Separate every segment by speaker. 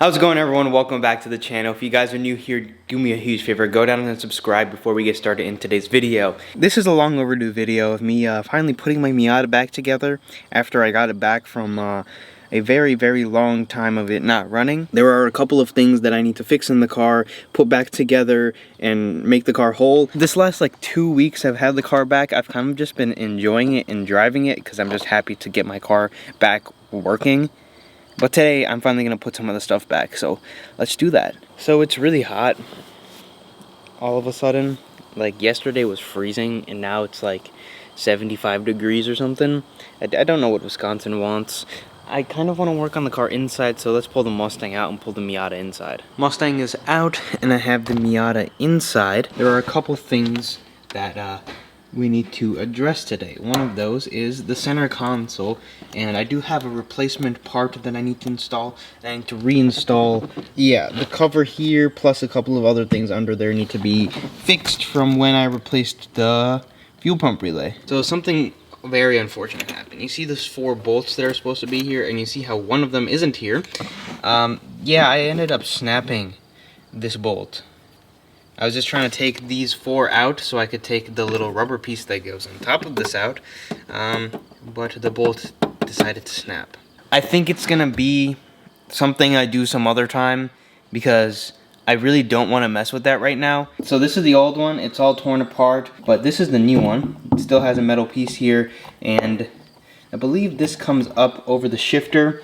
Speaker 1: How's it going, everyone? Welcome back to the channel. If you guys are new here, do me a huge favor, go down and subscribe before we get started in today's video. This is a long overdue video of me finally putting my Miata back together after I got it back from a very long time of it not running. There are a couple of things that I need to fix in the car, put back together, and make the car whole. This last like 2 weeks I've had the car back. I've kind of just been enjoying it and driving it because I'm just happy to get my car back working. But today, I'm finally going to put some of the stuff back, so let's do that. So it's really hot all of a sudden. Like, yesterday was freezing, and now it's like 75 degrees or something. I don't know what Wisconsin wants. I kind of want to work on the car inside, so let's pull the Mustang out and pull the Miata inside. Mustang is out, and I have the Miata inside. There are a couple things that we need to address today. One of those is the center console, and I do have a replacement part that I need to install. I need to reinstall, the cover here, plus a couple of other things under there need to be fixed from when I replaced the fuel pump relay. So something very unfortunate happened. You see those 4 bolts that are supposed to be here, and you see how one of them isn't here. I ended up snapping this bolt. I was just trying to take these 4 out so I could take the little rubber piece that goes on top of this out, but the bolt decided to snap. I think it's gonna be something I do some other time because I really don't want to mess with that right now. So this is the old one, it's all torn apart, but this is the new one. It still has a metal piece here, and I believe this comes up over the shifter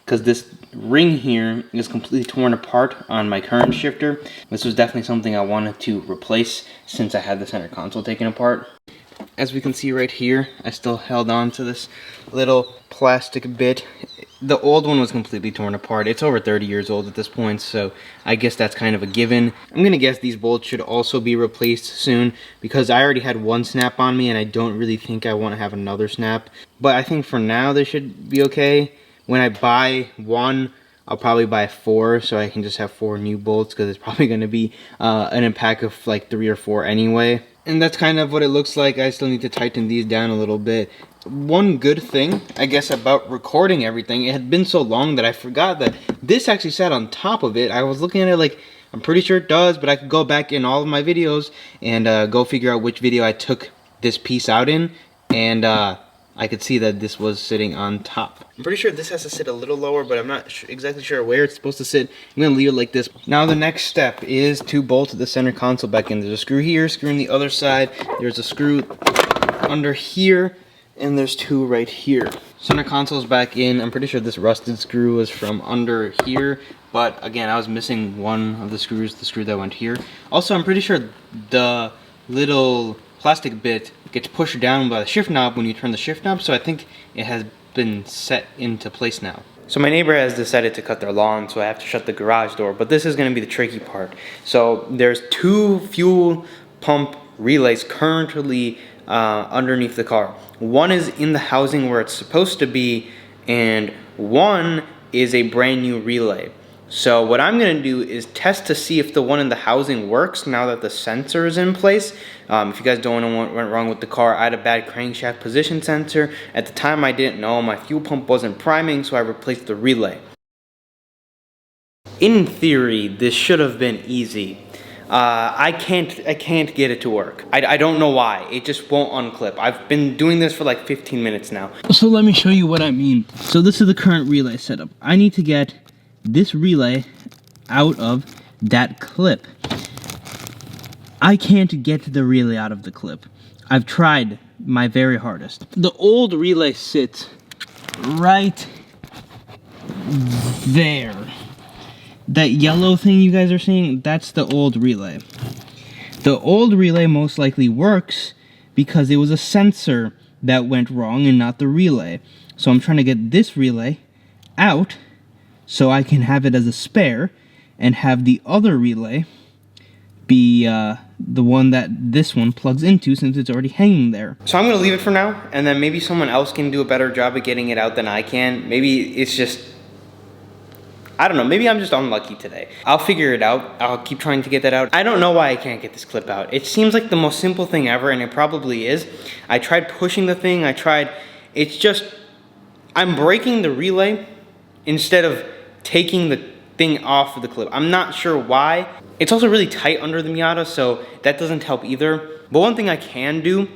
Speaker 1: because this ring here is completely torn apart on my current shifter. This was definitely something I wanted to replace since I had the center console taken apart. As we can see right here, I still held on to this little plastic bit. The old one was completely torn apart. It's over 30 years old at this point, so I guess that's kind of a given. I'm gonna guess these bolts should also be replaced soon because I already had one snap on me and I don't really think I want to have another snap. But I think for now they should be okay. When I buy one, I'll probably buy 4 so I can just have 4 new bolts because it's probably going to be in a pack of like 3 or 4 anyway. And that's kind of what it looks like. I still need to tighten these down a little bit. One good thing, I guess, about recording everything, it had been so long that I forgot that this actually sat on top of it. I was looking at it like, I'm pretty sure it does, but I could go back in all of my videos and go figure out which video I took this piece out in, and I could see that this was sitting on top. I'm pretty sure this has to sit a little lower, but I'm not exactly sure where it's supposed to sit. I'm gonna leave it like this. Now the next step is to bolt the center console back in. There's a screw here, screw on the other side. There's a screw under here, and there's 2 right here. Center console's back in. I'm pretty sure this rusted screw was from under here, but again, I was missing one of the screws, the screw that went here. Also, I'm pretty sure the little plastic bit gets pushed down by the shift knob when you turn the shift knob, so I think it has been set into place now. So my neighbor has decided to cut their lawn, so I have to shut the garage door, but this is going to be the tricky part. So there's 2 fuel pump relays currently underneath the car. One is in the housing where it's supposed to be, and one is a brand new relay. So what I'm going to do is test to see if the one in the housing works now that the sensor is in place. If you guys don't know what went wrong with the car, I had a bad crankshaft position sensor. At the time I didn't know, my fuel pump wasn't priming, so I replaced the relay. In theory, this should have been easy. I can't get it to work. I don't know why. It just won't unclip. I've been doing this for like 15 minutes now.
Speaker 2: So let me show you what I mean. So this is the current relay setup. I need to get this relay out of that clip. I can't get the relay out of the clip. I've tried my very hardest. The old relay sits right there. That yellow thing you guys are seeing, that's the old relay. The old relay most likely works because it was a sensor that went wrong and not the relay. So I'm trying to get this relay out so I can have it as a spare and have the other relay be the one that this one plugs into since it's already hanging there.
Speaker 1: So I'm gonna leave it for now, and then maybe someone else can do a better job of getting it out than I can. Maybe it's just, I don't know, maybe I'm just unlucky today. I'll figure it out. I'll keep trying to get that out. I don't know why I can't get this clip out. It seems like the most simple thing ever, and it probably is. I tried pushing the thing, it's just, I'm breaking the relay instead of taking the thing off of the clip. I'm not sure why. It's also really tight under the Miata, so that doesn't help either. But one thing I can do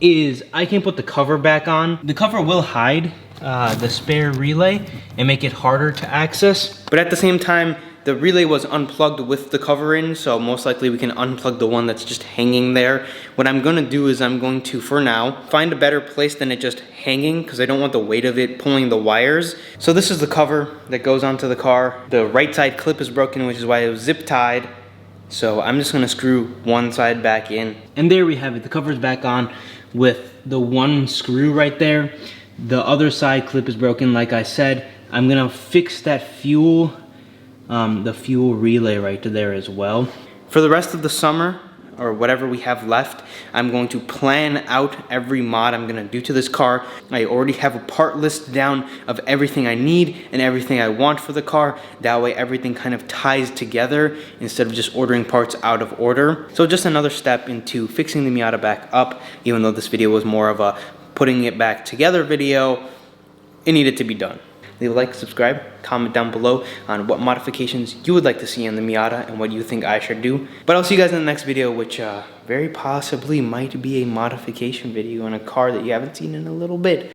Speaker 1: is I can put the cover back on. The cover will hide the spare relay and make it harder to access. But at the same time, the relay was unplugged with the cover in, so most likely we can unplug the one that's just hanging there. What I'm gonna do is I'm going to, for now, find a better place than it just hanging, because I don't want the weight of it pulling the wires. So this is the cover that goes onto the car. The right side clip is broken, which is why it was zip tied. So I'm just gonna screw one side back in. And there we have it, the cover's back on with the one screw right there. The other side clip is broken, like I said. I'm gonna fix that the fuel relay right there as well. For the rest of the summer, or whatever we have left, I'm going to plan out every mod I'm gonna do to this car. I already have a part list down of everything I need and everything I want for the car. That way everything kind of ties together instead of just ordering parts out of order. So just another step into fixing the Miata back up, even though this video was more of a putting it back together video, it needed to be done. Leave a like, subscribe, comment down below on what modifications you would like to see on the Miata and what you think I should do. But I'll see you guys in the next video, which very possibly might be a modification video on a car that you haven't seen in a little bit.